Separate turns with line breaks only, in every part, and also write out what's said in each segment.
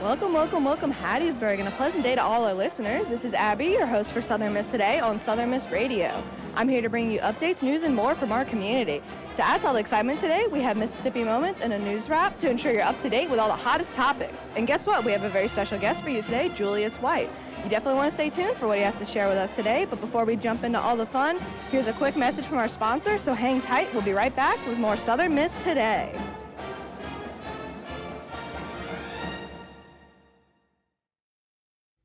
Welcome, welcome, welcome, Hattiesburg, and a pleasant day to all our listeners. This is Abby, your host for Southern Miss Today on Southern Miss Radio. I'm here to bring you updates, news, and more from our community. To add to all the excitement today, we have Mississippi Moments and a news wrap to ensure you're up to date with all the hottest topics. And guess what? We have a very special guest for you today, Julius White. You definitely want to stay tuned for what he has to share with us today, but before we jump into all the fun, here's a quick message from our sponsor, so hang tight. We'll be right back with more Southern Miss Today.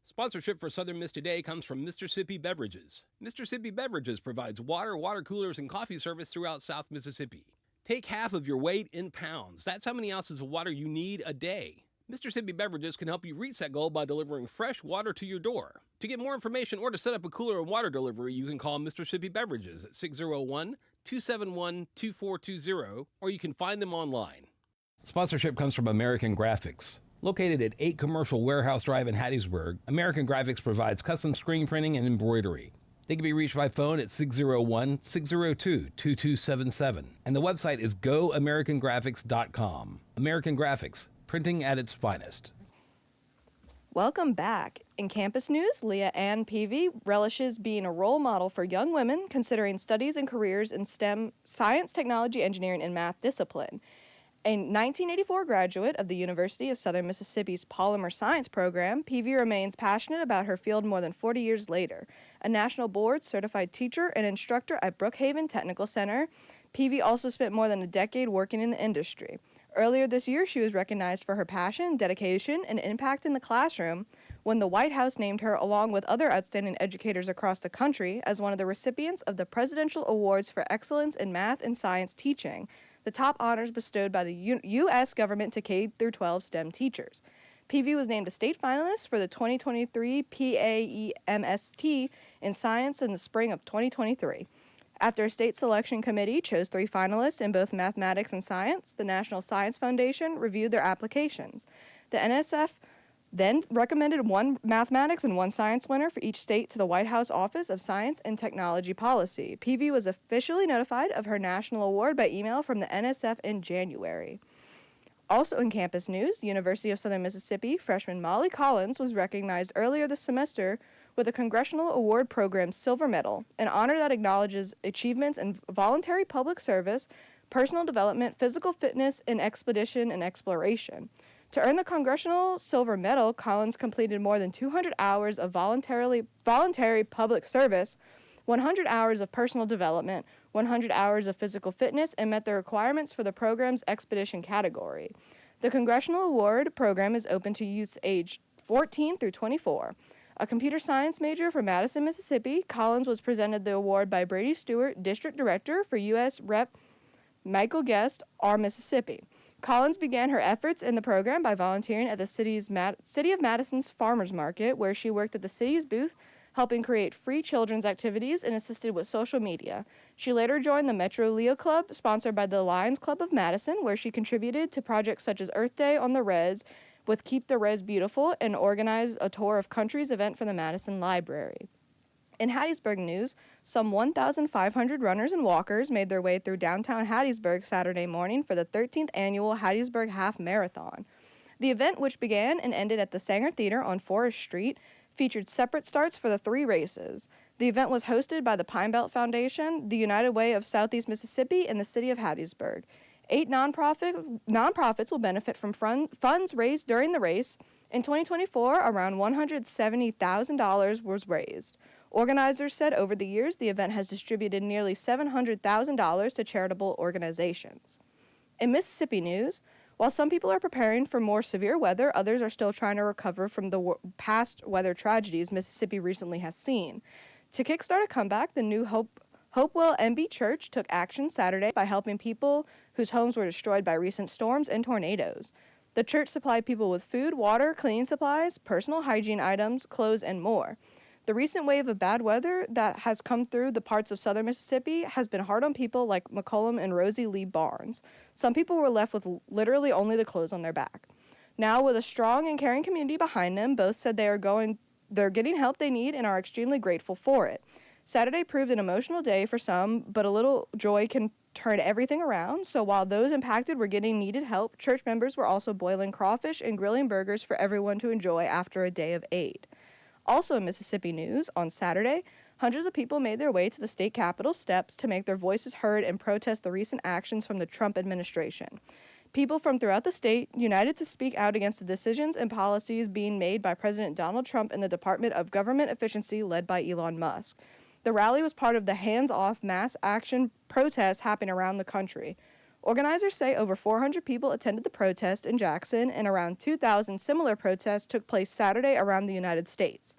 Sponsorship for Southern Miss Today comes from Mississippi Beverages. Mississippi Beverages provides water, water coolers, and coffee service throughout South Mississippi. Take half of your weight in pounds. That's how many ounces of water you need a day. Mississippi Beverages can help you reach that goal by delivering fresh water to your door. To get more information or to set up a cooler and water delivery, you can call Mississippi Beverages at 601-271-2420, or you can find them online. Sponsorship comes from American Graphics. Located at 8 Commercial Warehouse Drive in Hattiesburg, American Graphics provides custom screen printing and embroidery. They can be reached by phone at 601-602-2277, and the website is goamericangraphics.com. American Graphics, printing at its finest.
Welcome back. In campus news, Leah Ann Peavy relishes being a role model for young women considering studies and careers in STEM, science, technology, engineering, and math discipline. A 1984 graduate of the University of Southern Mississippi's Polymer Science program, Peavy remains passionate about her field more than 40 years later. A national board certified teacher and instructor at Brookhaven Technical Center, Peavy also spent more than a decade working in the industry. Earlier this year, she was recognized for her passion, dedication, and impact in the classroom when the White House named her, along with other outstanding educators across the country, as one of the recipients of the Presidential Awards for Excellence in Math and Science Teaching, the top honors bestowed by the U.S. government to K-12 STEM teachers. Peavy was named a state finalist for the 2023 PAEMST in Science in the spring of 2023. After a state selection committee chose 3 finalists in both mathematics and science, the National Science Foundation reviewed their applications. The NSF then recommended 1 mathematics and 1 science winner for each state to the White House Office of Science and Technology Policy. Peavy was officially notified of her national award by email from the NSF in January. Also in campus news, the University of Southern Mississippi freshman Molly Collins was recognized earlier this semester with a Congressional Award Program Silver Medal, an honor that acknowledges achievements in voluntary public service, personal development, physical fitness, and expedition and exploration. To earn the Congressional Silver Medal, Collins completed more than 200 hours of voluntary public service, 100 hours of personal development, 100 hours of physical fitness, and met the requirements for the program's expedition category. The Congressional Award Program is open to youths aged 14 through 24. A computer science major from Madison, Mississippi, Collins was presented the award by Brady Stewart, District Director for U.S. Rep. Michael Guest, R. Mississippi. Collins began her efforts in the program by volunteering at the City of Madison's Farmers Market, where she worked at the city's booth, helping create free children's activities and assisted with social media. She later joined the Metro Leo Club, sponsored by the Lions Club of Madison, where she contributed to projects such as Earth Day on the Res with Keep the Res Beautiful and organized a Tour of Countries event for the Madison Library. In Hattiesburg news, some 1,500 runners and walkers made their way through downtown Hattiesburg Saturday morning for the 13th annual Hattiesburg Half Marathon. The event, which began and ended at the Sanger Theater on Forest Street, featured separate starts for the 3 races. The event was hosted by the Pine Belt Foundation, the United Way of Southeast Mississippi, and the City of Hattiesburg. 8 nonprofits will benefit from funds raised during the race. In 2024, around $170,000 was raised. Organizers said over the years, the event has distributed nearly $700,000 to charitable organizations. In Mississippi news, while some people are preparing for more severe weather, others are still trying to recover from the past weather tragedies Mississippi recently has seen. To kickstart a comeback, the new Hopewell MB Church took action Saturday by helping people whose homes were destroyed by recent storms and tornadoes. The church supplied people with food, water, cleaning supplies, personal hygiene items, clothes, and more. The recent wave of bad weather that has come through the parts of southern Mississippi has been hard on people like McCollum and Rosie Lee Barnes. Some people were left with literally only the clothes on their back. Now, with a strong and caring community behind them, both said they're getting help they need and are extremely grateful for it. Saturday proved an emotional day for some, but a little joy can turn everything around. So while those impacted were getting needed help, church members were also boiling crawfish and grilling burgers for everyone to enjoy after a day of aid. Also in Mississippi news, on Saturday, hundreds of people made their way to the state capitol steps to make their voices heard and protest the recent actions from the Trump administration. People from throughout the state united to speak out against the decisions and policies being made by President Donald Trump and the Department of Government Efficiency led by Elon Musk. The rally was part of the hands-off mass action protests happening around the country. Organizers say over 400 people attended the protest in Jackson, and around 2,000 similar protests took place Saturday around the United States.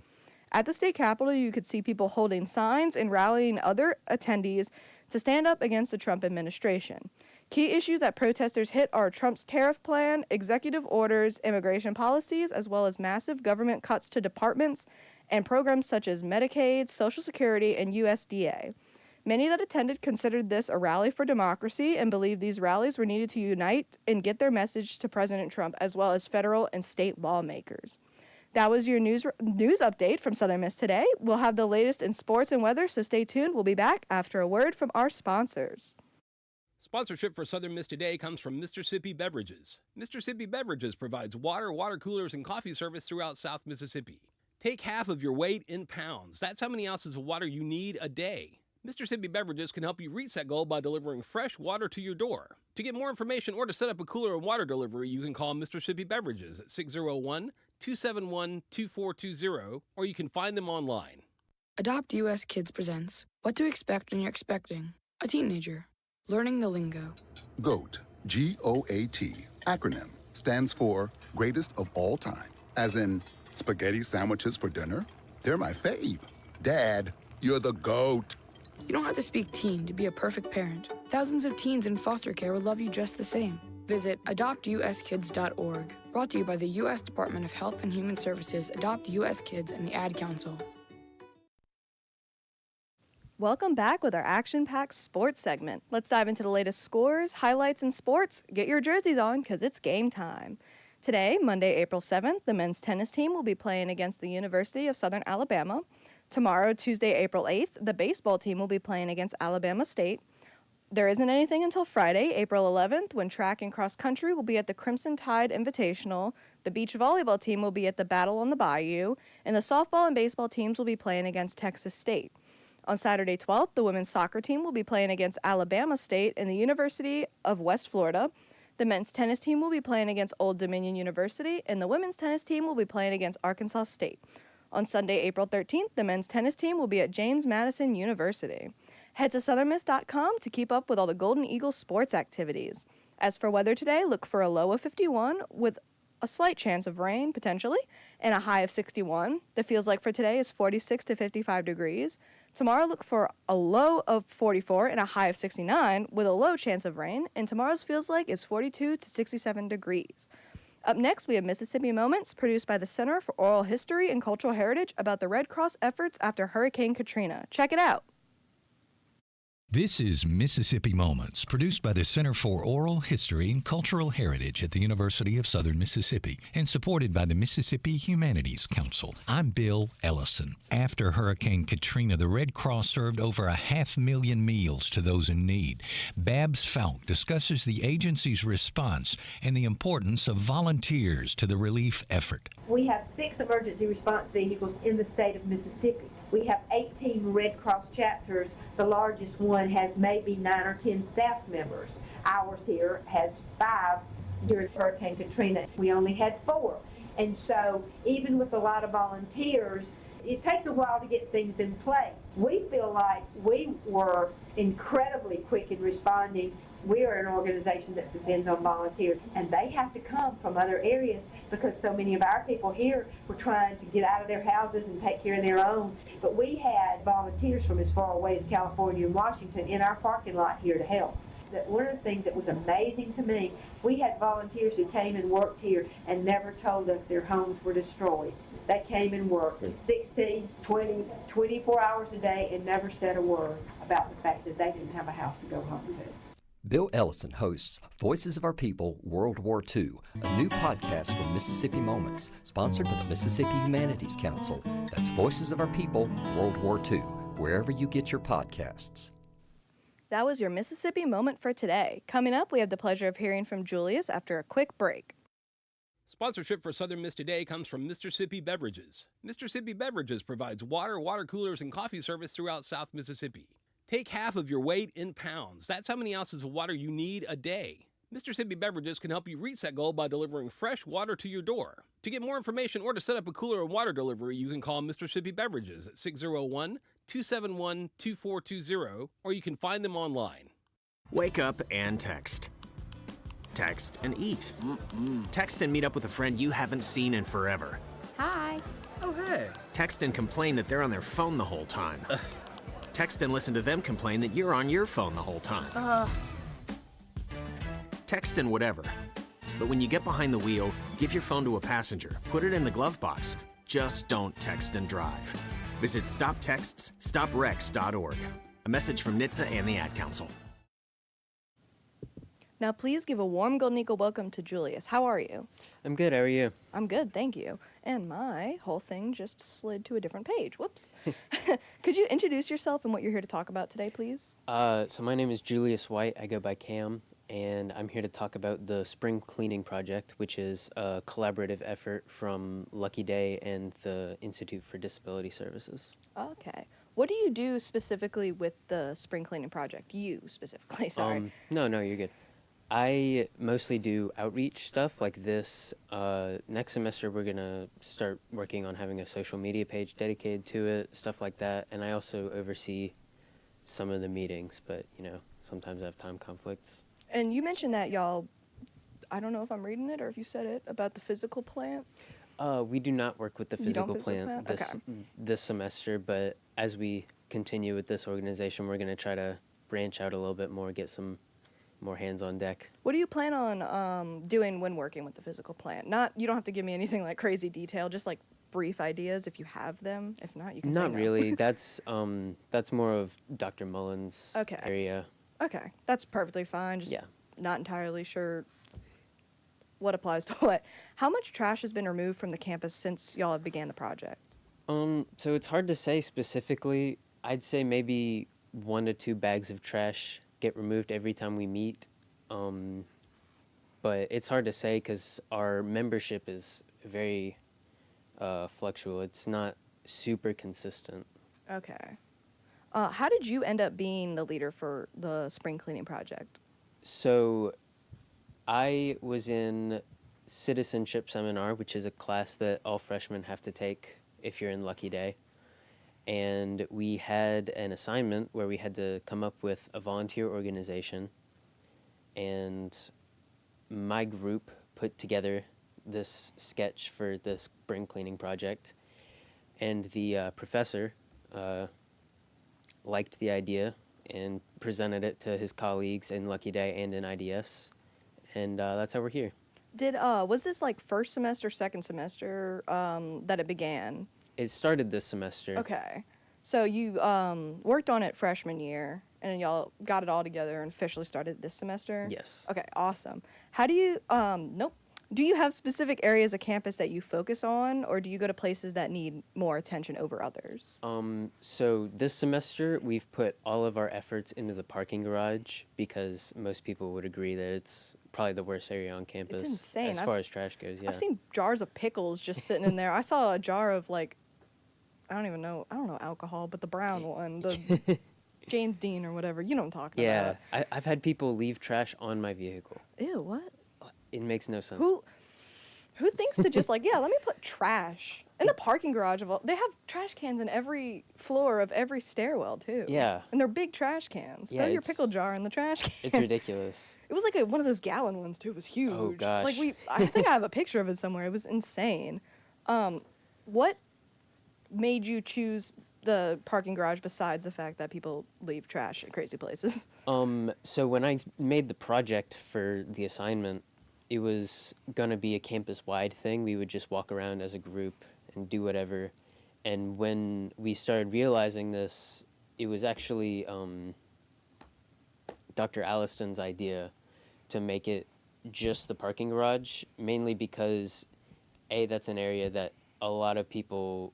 At the state capitol, you could see people holding signs and rallying other attendees to stand up against the Trump administration. Key issues that protesters hit are Trump's tariff plan, executive orders, immigration policies, as well as massive government cuts to departments and programs such as Medicaid, Social Security, and USDA. Many that attended considered this a rally for democracy and believed these rallies were needed to unite and get their message to President Trump, as well as federal and state lawmakers. That was your news update from Southern Miss today. We'll have the latest in sports and weather, so stay tuned. We'll be back after a word from our sponsors.
Sponsorship for Southern Miss Today comes from Mississippi Beverages. Mississippi Beverages provides water coolers, and coffee service throughout South Mississippi. Take half of your weight in pounds. That's how many ounces of water you need a day. Mississippi Beverages can help you reach that goal by delivering fresh water to your door. To get more information or to set up a cooler and water delivery, you can call Mississippi Beverages at 601-271-2420, or you can find them online.
Adopt US Kids presents What to Expect When You're Expecting a Teenager. Learning the lingo.
GOAT, G-O-A-T, acronym, stands for Greatest of All Time. As in, spaghetti sandwiches for dinner? They're my fave. Dad, you're the GOAT.
You don't have to speak teen to be a perfect parent. Thousands of teens in foster care will love you just the same. Visit adoptuskids.org. Brought to you by the U.S. Department of Health and Human Services, Adopt U.S. Kids, and the Ad Council.
Welcome back with our action-packed sports segment. Let's dive into the latest scores, highlights, and sports. Get your jerseys on, because it's game time. Today, Monday, April 7th, the men's tennis team will be playing against the University of Southern Alabama. Tomorrow, Tuesday, April 8th, the baseball team will be playing against Alabama State. There isn't anything until Friday, April 11th, when track and cross country will be at the Crimson Tide Invitational. The beach volleyball team will be at the Battle on the Bayou, and the softball and baseball teams will be playing against Texas State. On Saturday 12th, the women's soccer team will be playing against Alabama State and the University of West Florida. The men's tennis team will be playing against Old Dominion University, and the women's tennis team will be playing against Arkansas State. On Sunday, April 13th, the men's tennis team will be at James Madison University. Head to southernmiss.com to keep up with all the Golden Eagles sports activities. As for weather today, look for a low of 51 with a slight chance of rain, potentially, and a high of 61. The feels like for today is 46 to 55 degrees. Tomorrow, look for a low of 44 and a high of 69 with a low chance of rain, and tomorrow's feels like is 42 to 67 degrees. Up next, we have Mississippi Moments, produced by the Center for Oral History and Cultural Heritage about the Red Cross efforts after Hurricane Katrina. Check it out.
This is Mississippi Moments, produced by the Center for Oral History and Cultural Heritage at the University of Southern Mississippi and supported by the Mississippi Humanities Council. I'm Bill Ellison. After Hurricane Katrina, the Red Cross served over 500,000 meals to those in need. Babs Falk discusses the agency's response and the importance of volunteers to the relief effort.
We have 6 emergency response vehicles in the state of Mississippi. We have 18 Red Cross chapters. The largest one has maybe 9 or 10 staff members. Ours here has 5 during Hurricane Katrina. We only had 4. And so even with a lot of volunteers, it takes a while to get things in place. We feel like we were incredibly quick in responding. We are an organization that depends on volunteers, and they have to come from other areas because so many of our people here were trying to get out of their houses and take care of their own. But we had volunteers from as far away as California and Washington in our parking lot here to help. One of the things that was amazing to me, we had volunteers who came and worked here and never told us their homes were destroyed. They came and worked 16, 20, 24 hours a day and never said a word about the fact that they didn't have a house to go home to.
Bill Ellison hosts Voices of Our People, World War II, a new podcast from Mississippi Moments, sponsored by the Mississippi Humanities Council. That's Voices of Our People, World War II. wherever you get your podcasts.
That was your Mississippi moment for today. Coming up, we have the pleasure of hearing from Julius after a quick break.
Sponsorship for Southern Miss Today comes from Mississippi Beverages. Mississippi Beverages provides water, water coolers, and coffee service throughout South Mississippi. Take half of your weight in pounds. That's how many ounces of water you need a day. Mississippi Beverages can help you reach that goal by delivering fresh water to your door. To get more information or to set up a cooler and water delivery, you can call Mississippi Beverages at 601-271-2420, or you can find them online.
Wake up and text. Text and eat. Text and meet up with a friend you haven't seen in forever.
Hi.
Oh, hey. Text and complain that they're on their phone the whole time. Text and listen to them complain that you're on your phone the whole time. Text and whatever. But when you get behind the wheel, give your phone to a passenger. Put it in the glove box. Just don't text and drive. Visit StopTextsStopWrecks.org. A message from NHTSA and the Ad Council.
Now, please give a warm Golden Eagle welcome to Julius. How are you?
I'm good. How are you?
I'm good, thank you. And my whole thing just slid to a different page. Whoops. Could you introduce yourself and what you're here to talk about today, please?
So my name is Julius White. I go by Cam, and I'm here to talk about the Spring Cleaning Project, which is a collaborative effort from Lucky Day and the Institute for Disability Services.
Okay. What do you do specifically with the Spring Cleaning Project? You specifically, sorry.
No, you're good. I mostly do outreach stuff like this. Next semester, we're going to start working on having a social media page dedicated to it, stuff like that. And I also oversee some of the meetings, but, sometimes I have time conflicts.
And you mentioned that y'all, I don't know if I'm reading it or if you said it, about the physical plant.
We do not work with the physical plant this semester, but as we continue with this organization, we're going to try to branch out a little bit more, get some more hands on deck.
What do you plan on doing when working with the physical plant? You don't have to give me anything like crazy detail, just like brief ideas if you have them. If not, you can say no.
Not really. That's more of Dr. Mullen's area.
Okay, that's perfectly fine. Just not entirely sure what applies to what. How much trash has been removed from the campus since y'all have began the project?
So it's hard to say specifically. I'd say maybe 1 to 2 bags of trash get removed every time we meet, but it's hard to say because our membership is very fluctual. It's not super consistent.
Okay. How did you end up being the leader for the Spring Cleaning Project?
So I was in Citizenship Seminar, which is a class that all freshmen have to take if you're in Lucky Day. And we had an assignment where we had to come up with a volunteer organization, and my group put together this sketch for the Spring Cleaning Project, and the professor liked the idea and presented it to his colleagues in Lucky Day and in IDS, and that's how we're here.
Was this like first semester, second semester that it began?
It started this semester.
Okay. So you worked on it freshman year, and y'all got it all together and officially started this semester?
Yes.
Okay, awesome. How do you, do you have specific areas of campus that you focus on, or do you go to places that need more attention over others?
So this semester, we've put all of our efforts into the parking garage because most people would agree that it's probably the worst area on campus.
It's insane.
As far as trash goes, yeah.
I've seen jars of pickles just sitting in there. I saw a jar of I don't know alcohol, but the brown one, the James Dean or whatever. You know what I'm talking about.
Yeah, I've had people leave trash on my vehicle.
Ew, what?
It makes no sense.
Who thinks to just let me put trash in the parking garage of all? They have trash cans in every floor of every stairwell too.
Yeah.
And they're big trash cans.
Yeah,
Throw your pickle jar in the trash can.
It's ridiculous.
It was like one of those gallon ones too. It was huge.
Oh gosh.
I think I have a picture of it somewhere. It was insane. What made you choose the parking garage besides the fact that people leave trash at crazy places?
So when I made the project for the assignment, it was going to be a campus-wide thing. We would just walk around as a group and do whatever. And when we started realizing this, it was actually Dr. Alliston's idea to make it just the parking garage, mainly because, A, that's an area that a lot of people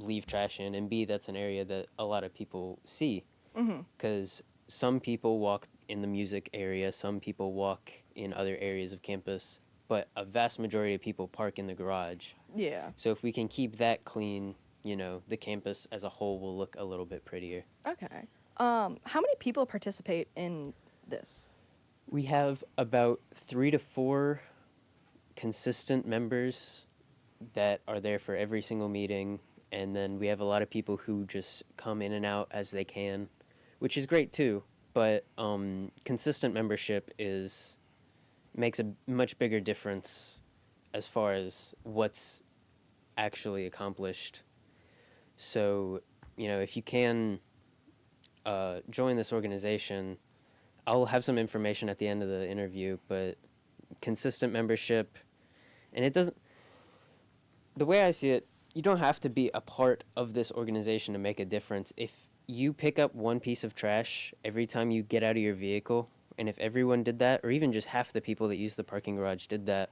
leave trash in, and B, that's an area that a lot of people see.
Mm-hmm.
Because some people walk in the music area, some people walk in other areas of campus, but a vast majority of people park in the garage.
Yeah.
So if we can keep that clean, you know, the campus as a whole will look a little bit prettier.
Okay. How many people participate in this?
We have about 3 to 4 consistent members that are there for every single meeting, and then we have a lot of people who just come in and out as they can, which is great too. But consistent membership makes a much bigger difference as far as what's actually accomplished. So, you know, if you can join this organization, I'll have some information at the end of the interview, but consistent membership, and it doesn't, the way I see it, you don't have to be a part of this organization to make a difference. If you pick up one piece of trash every time you get out of your vehicle, and if everyone did that, or even just half the people that use the parking garage did that,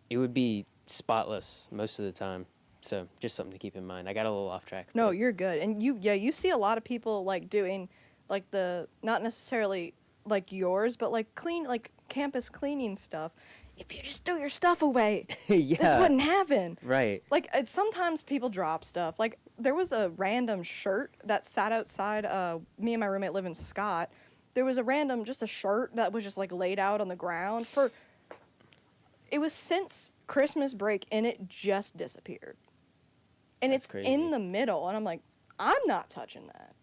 it would be spotless most of the time. So just something to keep in mind. I got a little off track.
No,
but
you're good. And you see a lot of people like doing like not necessarily like yours, but like campus cleaning stuff. If you just threw your stuff away,
yeah,
this wouldn't happen.
Right.
Like sometimes people drop stuff. Like there was a random shirt that sat outside. Me and my roommate live in Scott. There was just a shirt that was just like laid out on the ground it was since Christmas break, and it just disappeared. And
That's
it's
crazy.
in the middle, and I'm like, I'm not touching that.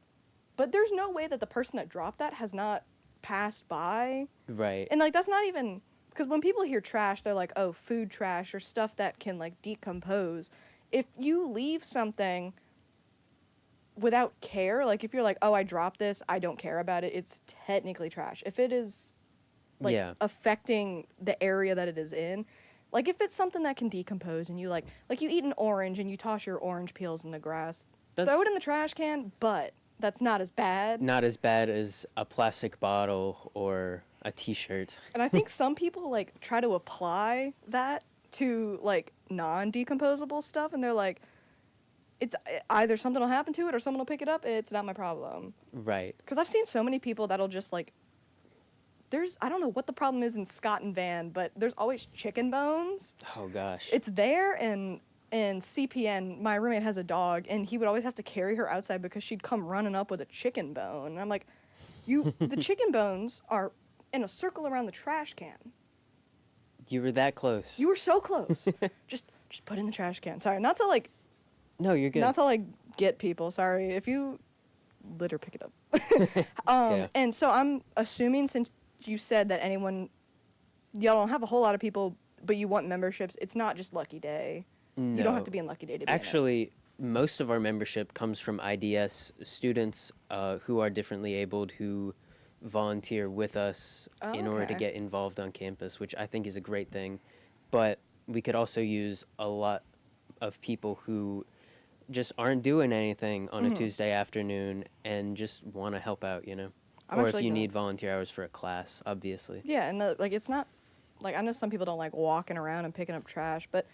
But there's no way that the person that dropped that has not passed by.
Right.
And like that's not even, because when people hear trash, they're like, oh, food trash or stuff that can like decompose. If you leave something without care, like if you're like, oh, I dropped this, I don't care about it, it's technically trash. If it is like affecting the area that it is in, like if it's something that can decompose and you like you eat an orange and you toss your orange peels in the grass, throw it in the trash can, but that's not as bad.
Not as bad as a plastic bottle or a t-shirt.
And I think some people like try to apply that to like non-decomposable stuff, and they're like, it's either something will happen to it or someone will pick it up. It's not my problem.
Right.
Because I've seen so many people that'll just like, I don't know what the problem is in Scott and Van, but there's always chicken bones.
Oh gosh.
It's there, and CPN, my roommate has a dog, and he would always have to carry her outside because she'd come running up with a chicken bone. And I'm like, the chicken bones are in a circle around the trash can.
You were that close.
You were so close. just put it in the trash can. Sorry, not to like.
No, you're good.
Not to like get people. Sorry, if you litter, pick it up.
Yeah.
And so I'm assuming, since you said that y'all don't have a whole lot of people, but you want memberships, it's not just Lucky Day.
No.
You don't have to be in Lucky Day to be
Actually, most of our membership comes from IDS students who are differently abled who volunteer with us in order to
okay.
get involved on campus, which I think is a great thing. But we could also use a lot of people who just aren't doing anything on a Tuesday afternoon and just want to help out, you know? Or if you need volunteer hours for a class, obviously.
Yeah, and like it's not, like I know some people don't like walking around and picking up trash, but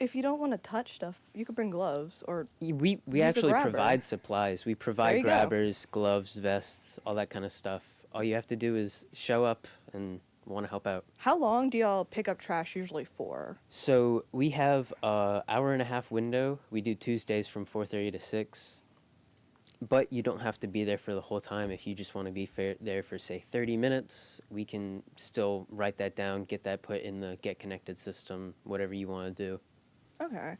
if you don't want to touch stuff, you could bring gloves or
We
use a
actually
grabber.
provide supplies. We
There
provide
you go.
grabbers, gloves, vests, all that kind of stuff. All you have to do is show up and want to help out.
How long do y'all pick up trash usually for?
So we have a hour-and-a-half window. We do Tuesdays from 4:30 to 6. But you don't have to be there for the whole time. If you just want to be there for, say, 30 minutes, we can still write that down, get that put in the Get Connected system, whatever you want to do.
Okay.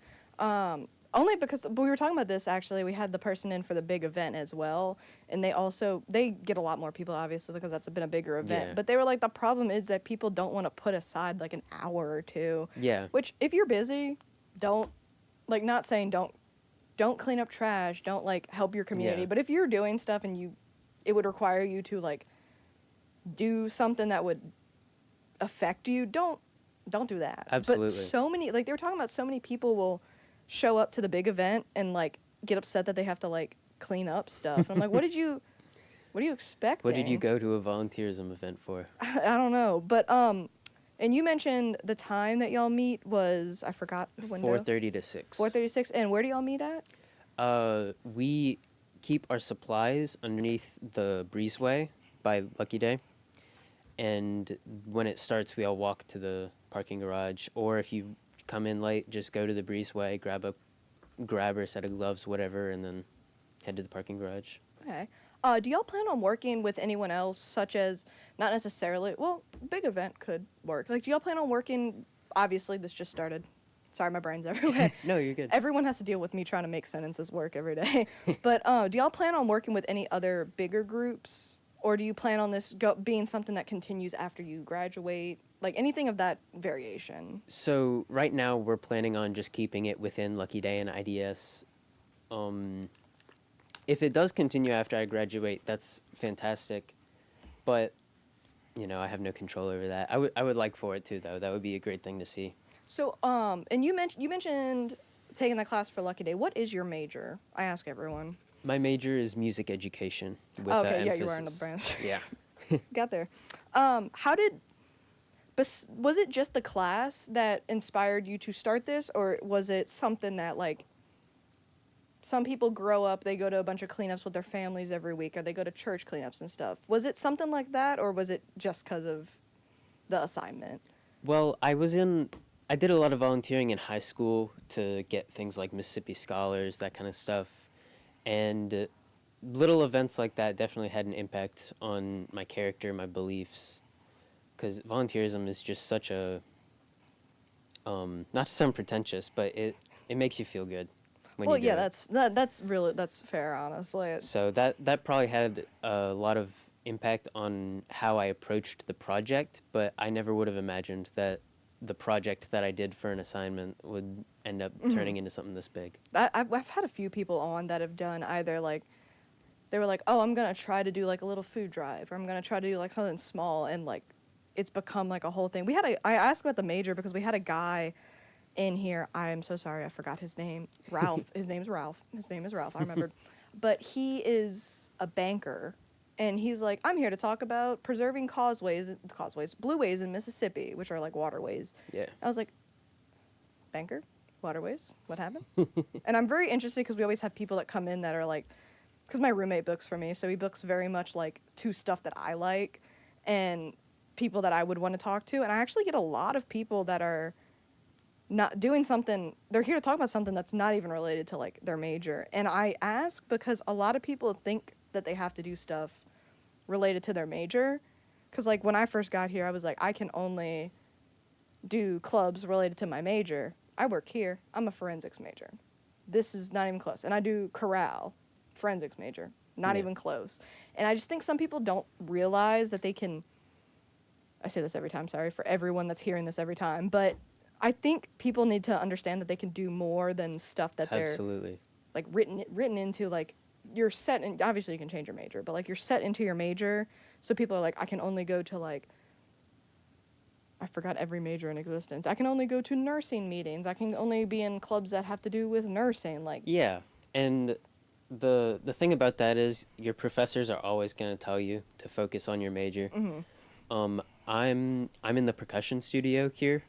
Only because we were talking about this, actually. We had the person in for the big event as well, and they get a lot more people, obviously, because that's been a bigger event.
Yeah.
But they were like, the problem is that people don't want to put aside like an hour or two.
Yeah.
Which, if you're busy, not saying don't clean up trash, don't like help your community.
Yeah.
But if you're doing stuff and it would require you to like do something that would affect you, don't do that.
Absolutely.
But so many, like they were talking about, so many people will show up to the big event and like get upset that they have to like clean up stuff. I'm like, what are you expecting?
What did you go to a volunteerism event for?
I don't know, but And you mentioned the time that y'all meet was, I forgot the window.
4:30 to 6.
4:30 to 6. And where do y'all meet at?
We keep our supplies underneath the breezeway by Lucky Day. And when it starts, we all walk to the parking garage. Or if you come in late, just go to the breezeway, grab a set of gloves, whatever, and then head to the parking garage.
Okay. Do y'all plan on working with anyone else, such as, not necessarily, well, big event could work. Like, do y'all plan on working, obviously this just started. Sorry, my brain's everywhere.
No, you're good.
Everyone has to deal with me trying to make sentences work every day. But do y'all plan on working with any other bigger groups? Or do you plan on this being something that continues after you graduate? Like, anything of that variation?
So right now we're planning on just keeping it within Lucky Day and IDS. If it does continue after I graduate, that's fantastic. But, you know, I have no control over that. I would like for it to, though. That would be a great thing to see.
So, and you mentioned taking the class for Lucky Day. What is your major? I ask everyone.
My major is music education. With
okay, yeah,
emphasis.
you were in the branch.
Yeah.
Got there. Was it just the class that inspired you to start this, or was it something that, like, some people grow up, they go to a bunch of cleanups with their families every week, or they go to church cleanups and stuff. Was it something like that, or was it just because of the assignment?
Well, I did a lot of volunteering in high school to get things like Mississippi Scholars, that kind of stuff. And little events like that definitely had an impact on my character, my beliefs. Because volunteerism is just such a, not to sound pretentious, but it makes you feel good.
Well, yeah, that's fair, honestly.
So that probably had a lot of impact on how I approached the project, but I never would have imagined that the project that I did for an assignment would end up turning into something this big.
I've had a few people on that have done either, like, they were like, oh, I'm going to try to do, like, a little food drive, or I'm going to try to do, like, something small, and, like, it's become, like, a whole thing. I asked about the major because we had a guy in here. I am so sorry, I forgot his name. Ralph. His name's Ralph. His name is Ralph, I remembered. But he is a banker, and he's like, I'm here to talk about preserving blueways in Mississippi, which are like waterways.
Yeah.
I was like, banker? Waterways? What happened? And I'm very interested because we always have people that come in that are like, because my roommate books for me, so he books very much like to stuff that I like and people that I would want to talk to. And I actually get a lot of people that are not doing something, they're here to talk about something that's not even related to like their major. And I ask because a lot of people think that they have to do stuff related to their major. Because like when I first got here, I was like, I can only do clubs related to my major. I work here. I'm a forensics major. This is not even close. And I do chorale, forensics major. Not even close. And I just think some people don't realize that they can, I say this every time, sorry for everyone that's hearing this every time, but I think people need to understand that they can do more than stuff that they're like written into, like you're set in, obviously you can change your major, but like you're set into your major. So people are like, I can only go to like, I forgot every major in existence. I can only go to nursing meetings. I can only be in clubs that have to do with nursing. Like,
yeah. And the thing about that is your professors are always going to tell you to focus on your major.
Mm-hmm.
I'm in the percussion studio here,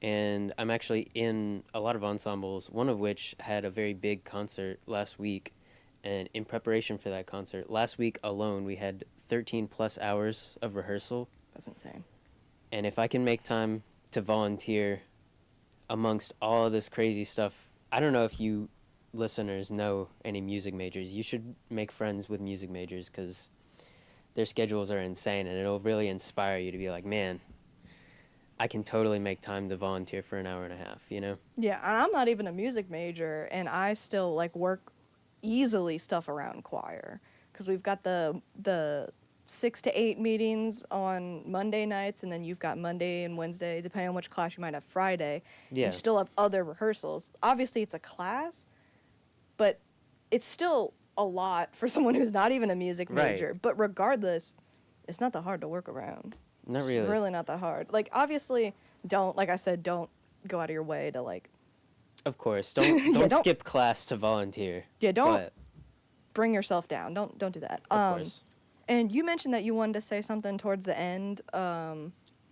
and I'm actually in a lot of ensembles, one of which had a very big concert last week. And in preparation for that concert, last week alone, we had 13 plus hours of rehearsal.
That's insane.
And if I can make time to volunteer amongst all of this crazy stuff, I don't know if you listeners know any music majors. You should make friends with music majors because their schedules are insane, and it'll really inspire you to be like, man, I can totally make time to volunteer for an hour and a half, you know?
Yeah, and I'm not even a music major, and I still like work easily stuff around choir because we've got the 6 to 8 meetings on Monday nights, and then you've got Monday and Wednesday, depending on which class you might have Friday.
Yeah.
You still have other rehearsals. Obviously, it's a class, but it's still a lot for someone who's not even a music major.
Right.
But regardless, it's not that hard to work around.
Not really.
It's really not that hard. Like, obviously, don't go out of your way to, like...
Of course. Don't skip class to volunteer.
Yeah, don't bring yourself down. Don't do that.
Of course.
And you mentioned that you wanted to say something towards the end.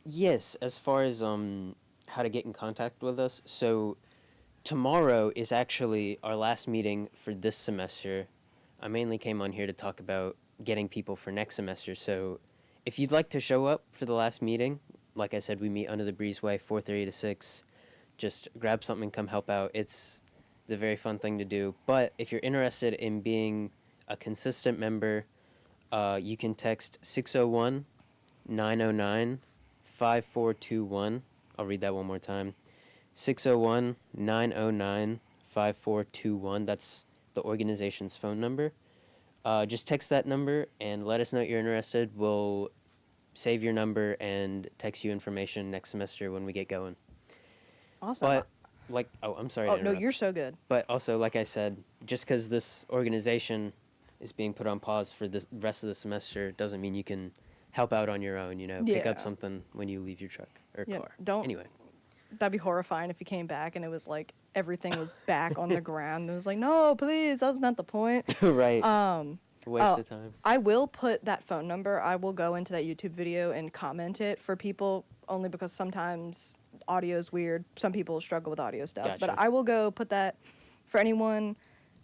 Yes, as far as how to get in contact with us. So tomorrow is actually our last meeting for this semester. I mainly came on here to talk about getting people for next semester. So if you'd like to show up for the last meeting, like I said, we meet under the breezeway 4:30 to 6. Just grab something, come help out. It's a very fun thing to do. But if you're interested in being a consistent member, you can text 601-909-5421. I'll read that one more time. 601-909-5421. That's the organization's phone number. Just text that number and let us know you're interested. We'll save your number and text you information next semester when we get going.
Awesome.
But, I'm sorry.
Oh,
to
no,
interrupt.
you're so good.
But also, like I said, just because this organization is being put on pause for the rest of the semester doesn't mean you can help out on your own, pick up something when you leave your truck or car. Anyway.
That'd be horrifying if you came back and it was like everything was back on the ground. It was like, no, please, that was not the point.
Right. Waste of time.
I will put that phone number. I will go into that YouTube video and comment it for people only because sometimes audio is weird. Some people struggle with audio stuff.
Gotcha.
But I will go put that for anyone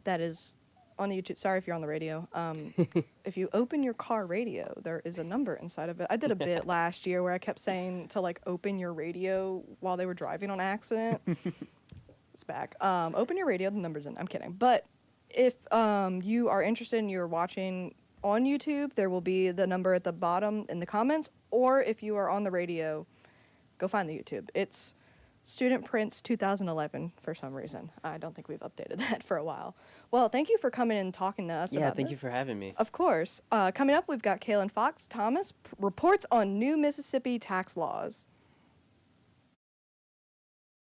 that is on the YouTube. Sorry if you're on the radio. If you open your car radio, there is a number inside of it. I did a bit last year where I kept saying to like open your radio while they were driving on accident. It's back. Open your radio, the number's in. I'm kidding. But if you are interested and you're watching on YouTube, there will be the number at the bottom in the comments. Or if you are on the radio, go find the YouTube. It's Student Prince 2011 for some reason. I don't think we've updated that for a while. Well, thank you for coming and talking to us about
Yeah, thank you for having me.
Of course. Coming up, we've got Kaylin Fox Thomas reports on new Mississippi tax laws.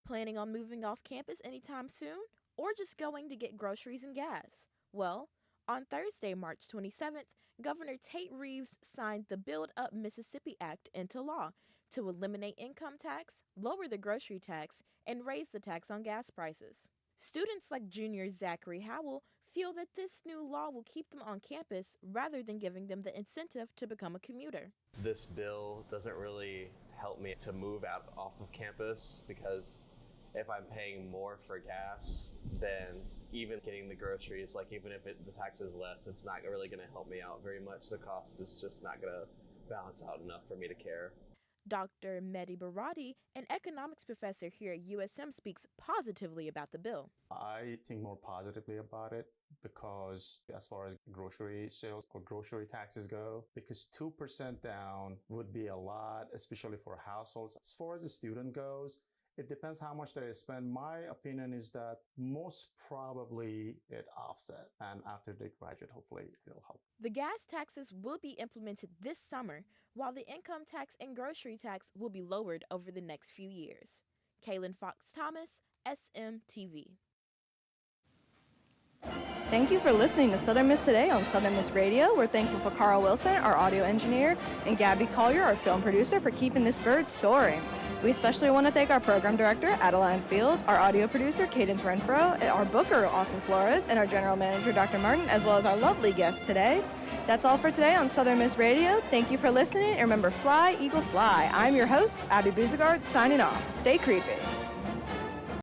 Planning on moving off campus anytime soon? Or just going to get groceries and gas? Well, on Thursday, March 27th, Governor Tate Reeves signed the Build Up Mississippi Act into law to eliminate income tax, lower the grocery tax, and raise the tax on gas prices. Students like junior Zachary Howell feel that this new law will keep them on campus rather than giving them the incentive to become a commuter.
This bill doesn't really help me to move out off of campus because if I'm paying more for gas, then even getting the groceries, like even if the tax is less, it's not really going to help me out very much. The cost is just not going to balance out enough for me to care.
Dr. Mehdi Barati, an economics professor here at USM, speaks positively about the bill.
I think more positively about it because as far as grocery sales or grocery taxes go, because 2% down would be a lot, especially for households. As far as the student goes, it depends how much they spend. My opinion is that most probably it offset, and after they graduate, hopefully it'll help.
The gas taxes will be implemented this summer, while the income tax and grocery tax will be lowered over the next few years. Kaylin Fox Thomas, SMTV.
Thank you for listening to Southern Miss Today on Southern Miss Radio. We're thankful for Carl Wilson, our audio engineer, and Gabby Collier, our film producer, for keeping this bird soaring. We especially want to thank our program director, Adeline Fields, our audio producer, Cadence Renfro, our booker, Austin Flores, and our general manager, Dr. Martin, as well as our lovely guests today. That's all for today on Southern Miss Radio. Thank you for listening, and remember, fly, eagle, fly. I'm your host, Abby Buzegard, signing off. Stay creepy.